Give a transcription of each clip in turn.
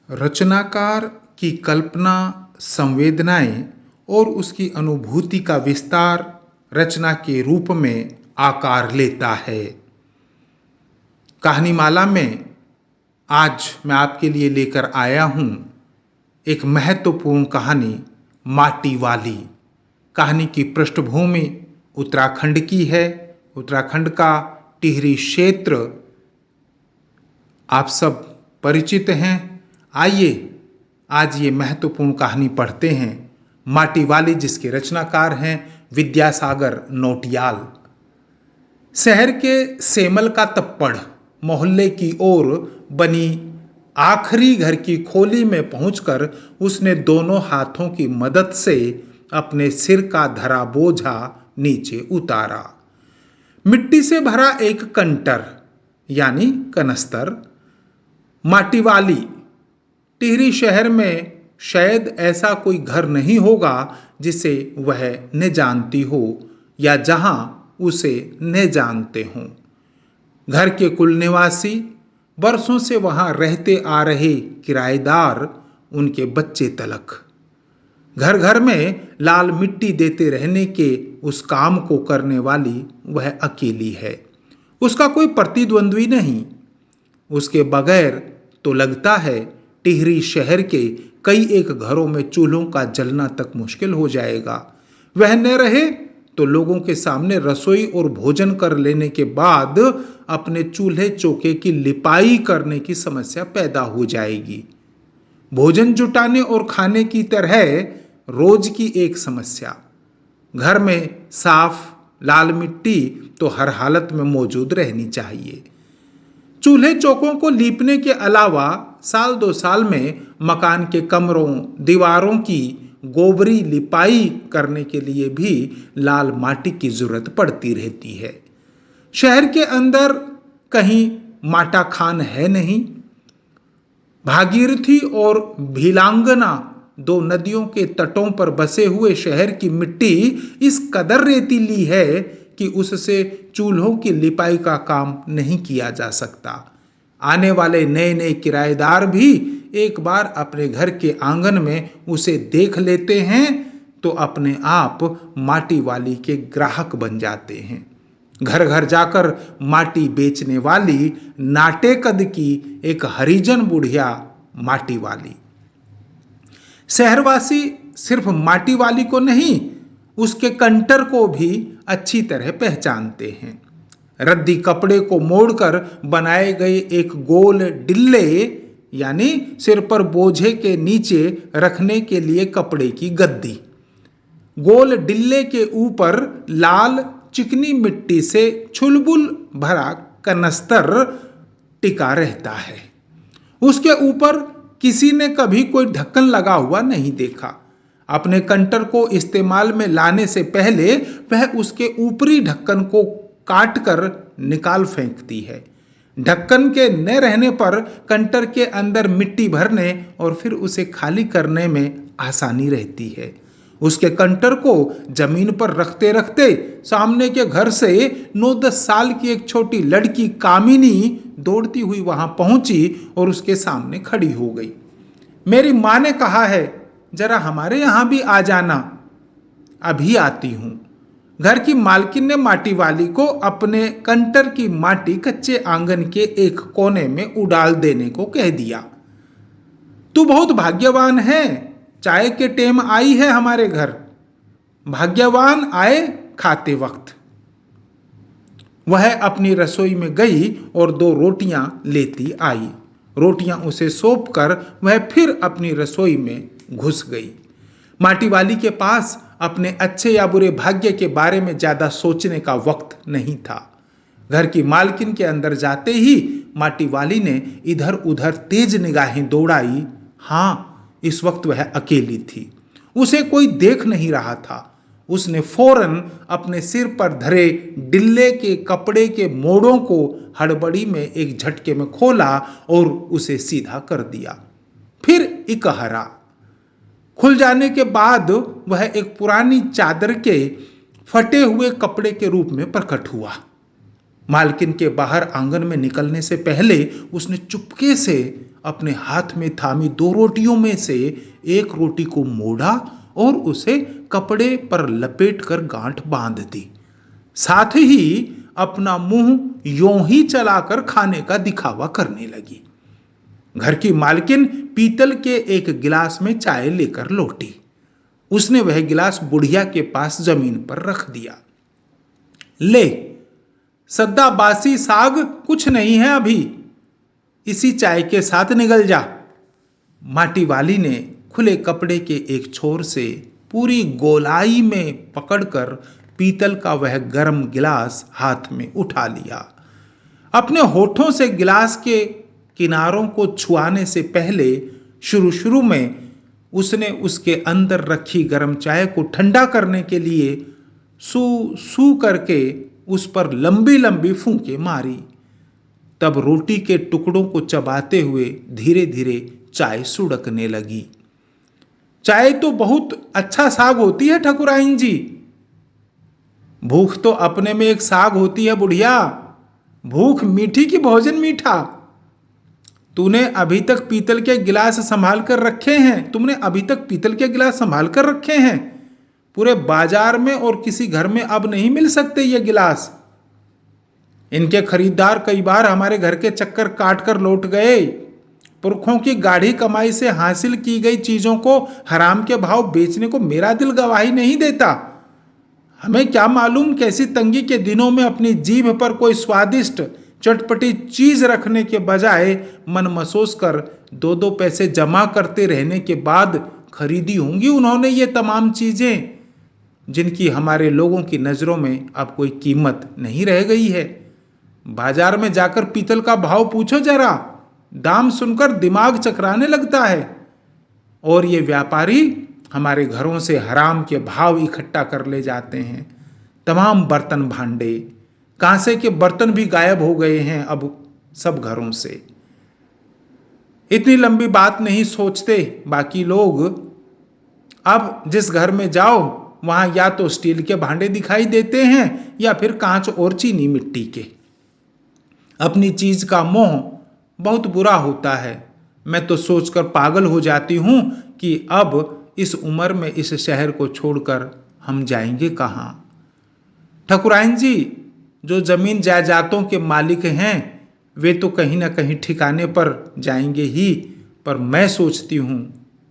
रचनाकार की कल्पना, संवेदनाएं और उसकी अनुभूति का विस्तार रचना के रूप में आकार लेता है। कहानीमाला में आज मैं आपके लिए लेकर आया हूं एक महत्वपूर्ण कहानी, माटी वाली। कहानी की पृष्ठभूमि उत्तराखंड की है। उत्तराखंड का टिहरी क्षेत्र आप सब परिचित हैं। आइए आज ये महत्वपूर्ण कहानी पढ़ते हैं। माटी वाली, जिसके रचनाकार हैं विद्यासागर नौटियाल। शहर के सेमल का तप्पड़ मोहल्ले की ओर बनी आखिरी घर की खोली में पहुंचकर उसने दोनों हाथों की मदद से अपने सिर का धरा बोझा नीचे उतारा। मिट्टी से भरा एक कंटर यानी कनस्तर। माटी वाली, टिहरी शहर में शायद ऐसा कोई घर नहीं होगा जिसे वह न जानती हो या जहां उसे न जानते हों। घर के कुल निवासी, बरसों से वहां रहते आ रहे किराएदार, उनके बच्चे तलक। घर घर में लाल मिट्टी देते रहने के उस काम को करने वाली वह अकेली है। उसका कोई प्रतिद्वंद्वी नहीं। उसके बगैर तो लगता है टिहरी शहर के कई एक घरों में चूल्हों का जलना तक मुश्किल हो जाएगा। वह न रहे तो लोगों के सामने रसोई और भोजन कर लेने के बाद अपने चूल्हे चौके की लिपाई करने की समस्या पैदा हो जाएगी। भोजन जुटाने और खाने की तरह रोज की एक समस्या। घर में साफ लाल मिट्टी तो हर हालत में मौजूद रहनी चाहिए। चूल्हे चौकों को लीपने के अलावा साल दो साल में मकान के कमरों, दीवारों की गोबरी लिपाई करने के लिए भी लाल माटी की जरूरत पड़ती रहती है। शहर के अंदर कहीं माटा खान है नहीं। भागीरथी और भीलांगना, दो नदियों के तटों पर बसे हुए शहर की मिट्टी इस कदर रेतीली है कि उससे चूल्हों की लिपाई का काम नहीं किया जा सकता। आने वाले नए नए किराएदार भी एक बार अपने घर के आंगन में उसे देख लेते हैं तो अपने आप माटी वाली के ग्राहक बन जाते हैं। घर घर जाकर माटी बेचने वाली नाटे कद की एक हरिजन बुढ़िया माटी वाली। शहरवासी सिर्फ माटी वाली को नहीं, उसके कंटर को भी अच्छी तरह पहचानते हैं। रद्दी कपड़े को मोड़कर बनाए गए एक गोल डिल्ले यानी सिर पर बोझे के नीचे रखने के लिए कपड़े की गद्दी। गोल डिल्ले के ऊपर लाल चिकनी मिट्टी से छुलबुल भरा कनस्तर टिका रहता है। उसके ऊपर किसी ने कभी कोई ढक्कन लगा हुआ नहीं देखा। अपने कंटर को इस्तेमाल में लाने से पहले वह उसके ऊपरी ढक्कन को काट कर निकाल फेंकती है। ढक्कन के न रहने पर कंटर के अंदर मिट्टी भरने और फिर उसे खाली करने में आसानी रहती है। उसके कंटर को जमीन पर रखते रखते सामने के घर से 9-10 साल की एक छोटी लड़की कामिनी दौड़ती हुई वहां पहुंची और उसके सामने खड़ी हो गई। मेरी मां ने कहा है जरा हमारे यहां भी आ जाना। अभी आती हूं। घर की मालकिन ने माटी वाली को अपने कंटर की माटी कच्चे आंगन के एक कोने में उडाल देने को कह दिया। तू बहुत भाग्यवान है, चाय के टेम आई है हमारे घर। भाग्यवान आए खाते वक्त। वह अपनी रसोई में गई और 2 रोटियां लेती आई। रोटियां उसे सौंप कर वह फिर अपनी रसोई में घुस गई। माटी वाली के पास अपने अच्छे या बुरे भाग्य के बारे में ज्यादा सोचने का वक्त नहीं था। घर की मालकिन के अंदर जाते ही माटी वाली ने इधर उधर तेज निगाहें दौड़ाई। हां, इस वक्त वह अकेली थी। उसे कोई देख नहीं रहा था। उसने फौरन अपने सिर पर धरे डिल्ले के कपड़े के मोड़ों को हड़बड़ी में एक झटके में खोला और उसे सीधा कर दिया। फिर इकहरा खुल जाने के बाद वह एक पुरानी चादर के फटे हुए कपड़े के रूप में प्रकट हुआ। मालकिन के बाहर आंगन में निकलने से पहले उसने चुपके से अपने हाथ में थामी 2 रोटियों में से एक रोटी को मोड़ा और उसे कपड़े पर लपेट कर गांठ बांध दी। साथ ही अपना मुंह यों ही चलाकर खाने का दिखावा करने लगी। घर की मालकिन पीतल के एक गिलास में चाय लेकर लौटी। उसने वह गिलास बुढ़िया के पास जमीन पर रख दिया। ले, सद्दा बासी साग कुछ नहीं है अभी, इसी चाय के साथ निकल जा। माटी वाली ने खुले कपड़े के एक छोर से पूरी गोलाई में पकड़कर पीतल का वह गर्म गिलास हाथ में उठा लिया। अपने होठों से गिलास के किनारों को छुआने से पहले शुरू में उसने उसके अंदर रखी गर्म चाय को ठंडा करने के लिए सू सू करके उस पर लंबी लंबी फूंके मारी। तब रोटी के टुकड़ों को चबाते हुए धीरे धीरे चाय सुड़कने लगी। चाय तो बहुत अच्छा साग होती है ठकुराइन जी। भूख तो अपने में एक साग होती है बुढ़िया, भूख मीठी की भोजन मीठा। तूने अभी तक पीतल के गिलास संभाल कर रखे हैं, तुमने अभी तक पीतल के गिलास संभाल कर रखे हैं। पूरे बाजार में और किसी घर में अब नहीं मिल सकते ये गिलास। इनके खरीदार कई बार हमारे घर के चक्कर काट कर लौट गए। पुरखों की गाढ़ी कमाई से हासिल की गई चीजों को हराम के भाव बेचने को मेरा दिल गवाही नहीं देता। हमें क्या मालूम कैसी तंगी के दिनों में अपनी जीभ पर कोई स्वादिष्ट चटपटी चीज रखने के बजाय मन मसोस कर 2-2 पैसे जमा करते रहने के बाद खरीदी होंगी उन्होंने ये तमाम चीजें, जिनकी हमारे लोगों की नजरों में अब कोई कीमत नहीं रह गई है। बाजार में जाकर पीतल का भाव पूछो जरा, दाम सुनकर दिमाग चकराने लगता है। और ये व्यापारी हमारे घरों से हराम के भाव इकट्ठा कर ले जाते हैं। तमाम बर्तन भांडे, कांसे के बर्तन भी गायब हो गए हैं अब सब घरों से। इतनी लंबी बात नहीं सोचते बाकी लोग। अब जिस घर में जाओ वहां या तो स्टील के भांडे दिखाई देते हैं या फिर कांच और चीनी मिट्टी के। अपनी चीज का मोह बहुत बुरा होता है। मैं तो सोचकर पागल हो जाती हूं कि अब इस उम्र में इस शहर को छोड़कर हम जाएंगे कहां। ठकुराइन जी, जो जमीन जायदादों के मालिक हैं वे तो कहीं ना कहीं ठिकाने पर जाएंगे ही, पर मैं सोचती हूं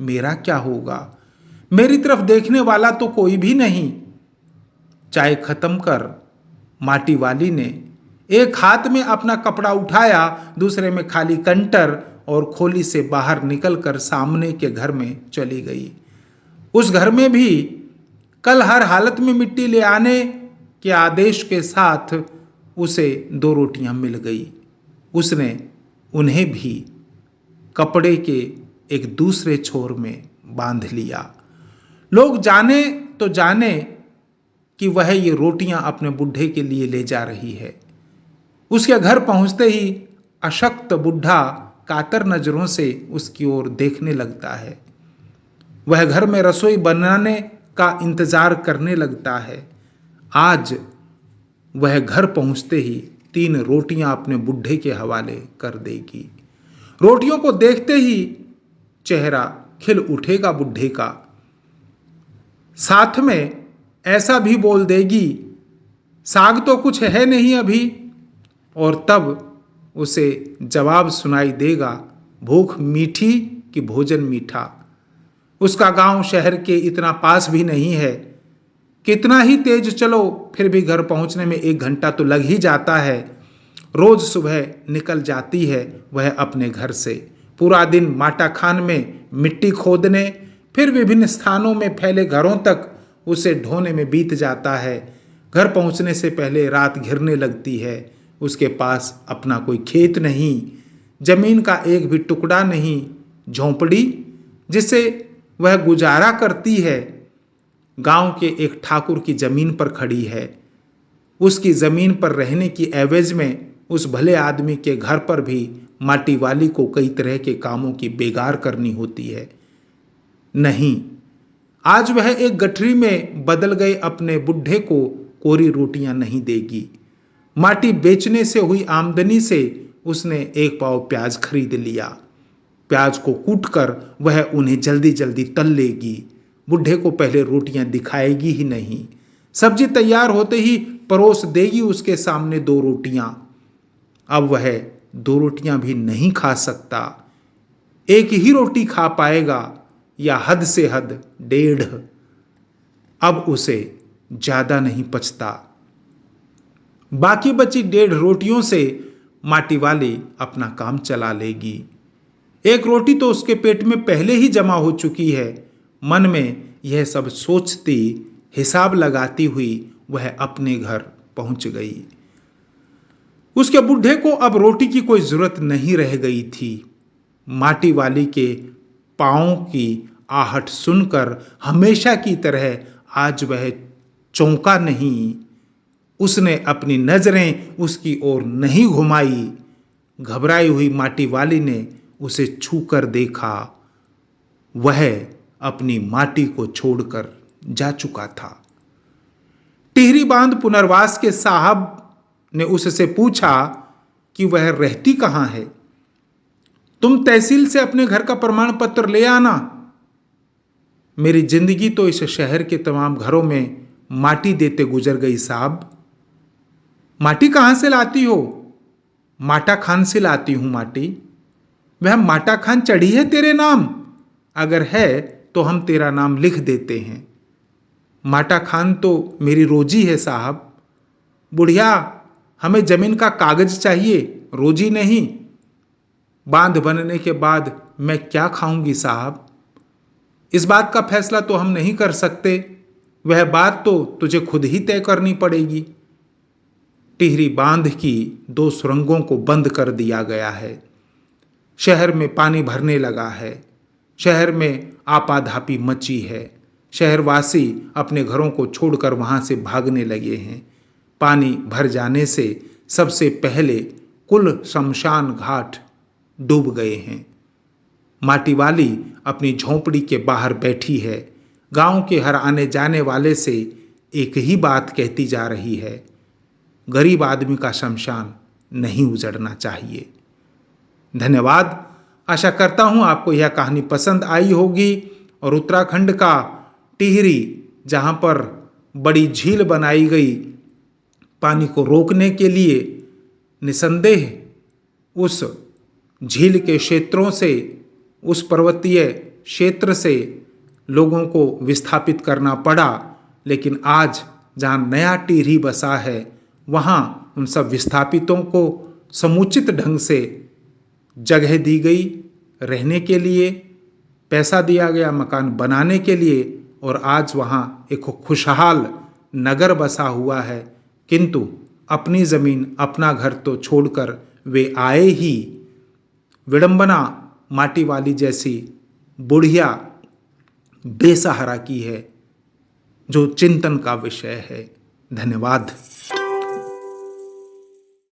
मेरा क्या होगा। मेरी तरफ देखने वाला तो कोई भी नहीं। चाय खत्म कर माटी वाली ने एक हाथ में अपना कपड़ा उठाया, दूसरे में खाली कंटर, और खोली से बाहर निकलकर सामने के घर में चली गई। उस घर में भी कल हर हालत में मिट्टी ले आने के आदेश के साथ उसे 2 रोटियां मिल गई। उसने उन्हें भी कपड़े के एक दूसरे छोर में बांध लिया। लोग जाने तो जाने कि वह ये रोटियां अपने बुढ़े के लिए ले जा रही है। उसके घर पहुंचते ही अशक्त बुढ़ा कातर नजरों से उसकी ओर देखने लगता है। वह घर में रसोई बनाने का इंतजार करने लगता है। आज वह घर पहुंचते ही 3 रोटियां अपने बुढ़े के हवाले कर देगी। रोटियों को देखते ही चेहरा खिल उठेगा बुढ़े का। साथ में ऐसा भी बोल देगी, साग तो कुछ है नहीं अभी। और तब उसे जवाब सुनाई देगा, भूख मीठी कि भोजन मीठा। उसका गांव शहर के इतना पास भी नहीं है। कितना ही तेज चलो फिर भी घर पहुंचने में 1 घंटा तो लग ही जाता है। रोज सुबह निकल जाती है वह अपने घर से। पूरा दिन माटा खान में मिट्टी खोदने, फिर विभिन्न स्थानों में फैले घरों तक उसे ढोने में बीत जाता है। घर पहुंचने से पहले रात घिरने लगती है। उसके पास अपना कोई खेत नहीं, जमीन का एक भी टुकड़ा नहीं। झोंपड़ी जिसे वह गुजारा करती है गांव के एक ठाकुर की जमीन पर खड़ी है। उसकी जमीन पर रहने की एवज में उस भले आदमी के घर पर भी माटी वाली को कई तरह के कामों की बेगार करनी होती है। नहीं, आज वह एक गठरी में बदल गए अपने बुढ़े को कोरी रोटियां नहीं देगी। माटी बेचने से हुई आमदनी से उसने 1 पाव प्याज खरीद लिया। प्याज को कूटकर वह उन्हें जल्दी जल्दी तल लेगी। बुढ़े को पहले रोटियां दिखाएगी ही नहीं, सब्जी तैयार होते ही परोस देगी उसके सामने 2 रोटियां। अब वह 2 रोटियां भी नहीं खा सकता, 1 ही रोटी खा पाएगा या हद से हद 1.5। अब उसे ज्यादा नहीं पचता। बाकी बची 1.5 रोटियों से माटी वाली अपना काम चला लेगी। 1 रोटी तो उसके पेट में पहले ही जमा हो चुकी है। मन में यह सब सोचती, हिसाब लगाती हुई वह अपने घर पहुंच गई। उसके बुढ़े को अब रोटी की कोई जरूरत नहीं रह गई थी। माटी वाली के पांवों की आहट सुनकर हमेशा की तरह आज वह चौंका नहीं। उसने अपनी नजरें उसकी ओर नहीं घुमाई। घबराई हुई माटी वाली ने उसे छूकर देखा। वह अपनी माटी को छोड़कर जा चुका था। टिहरी बांध पुनर्वास के साहब ने उससे पूछा कि वह रहती कहां है। तुम तहसील से अपने घर का प्रमाण पत्र ले आना। मेरी जिंदगी तो इस शहर के तमाम घरों में माटी देते गुजर गई साहब। माटी कहां से लाती हो? माटा खान से लाती हूं माटी। वह माटा खान चढ़ी है तेरे नाम? अगर है तो हम तेरा नाम लिख देते हैं। माटा खान तो मेरी रोजी है साहब। बुढ़िया, हमें जमीन का कागज चाहिए, रोजी नहीं। बांध बनने के बाद मैं क्या खाऊंगी साहब? इस बात का फैसला तो हम नहीं कर सकते, वह बात तो तुझे खुद ही तय करनी पड़ेगी। टिहरी बांध की 2 सुरंगों को बंद कर दिया गया है। शहर में पानी भरने लगा है। शहर में आपाधापी मची है। शहरवासी अपने घरों को छोड़कर वहां से भागने लगे हैं। पानी भर जाने से सबसे पहले कुल शमशान घाट डूब गए हैं। माटी वाली अपनी झोंपड़ी के बाहर बैठी है। गांव के हर आने जाने वाले से एक ही बात कहती जा रही है, गरीब आदमी का शमशान नहीं उजड़ना चाहिए। धन्यवाद। आशा करता हूं आपको यह कहानी पसंद आई होगी। और उत्तराखंड का टिहरी, जहां पर बड़ी झील बनाई गई पानी को रोकने के लिए, निसंदेह उस झील के क्षेत्रों से, उस पर्वतीय क्षेत्र से लोगों को विस्थापित करना पड़ा। लेकिन आज जहां नया टिहरी बसा है, वहां उन सब विस्थापितों को समुचित ढंग से जगह दी गई रहने के लिए, पैसा दिया गया मकान बनाने के लिए, और आज वहां एक खुशहाल नगर बसा हुआ है। किंतु अपनी जमीन, अपना घर तो छोड़कर वे आए ही। विडंबना माटी वाली जैसी बुढ़िया बेसहारा की है, जो चिंतन का विषय है। धन्यवाद।